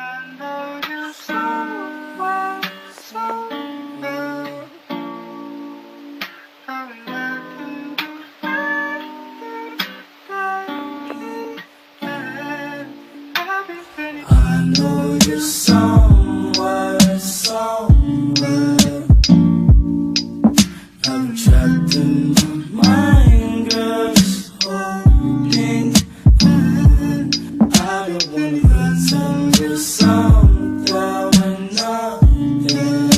I know you so well, so well. Coming back into I know you somewhere, somewhere. I'm trapped in my mind, girl, just holding on. I don't wanna pretend you're something when nothing.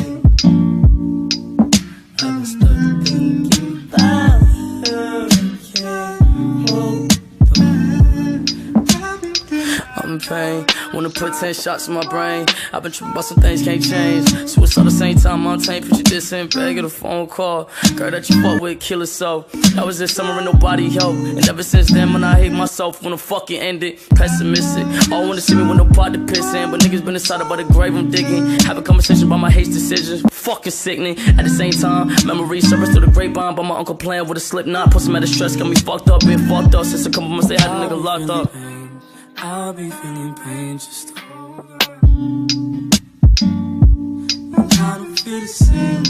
I'm stuck thinking about her, can't hold on. I'm in pain, wanna put 10 shots in my brain. I've been tripping about some things can't change. Suicide the same time I'm tame. Put you this in bag of a phone call. Girl that you fuck with, kill herself. That was this summer and nobody helped. And ever since then, man, I hate myself. When the fucking ended, pessimistic. All wanna see me with no pot to piss in. But niggas been inside about the grave I'm digging. Have a conversation about my hate decisions. Fucking sickening. At the same time, memories surface through the grapevine. But my uncle playing with a slip knot. Put some out of stress, got me fucked up. Been fucked up since a couple months they had a nigga locked up. I'll be feeling pain, just hold on. I don't feel the same.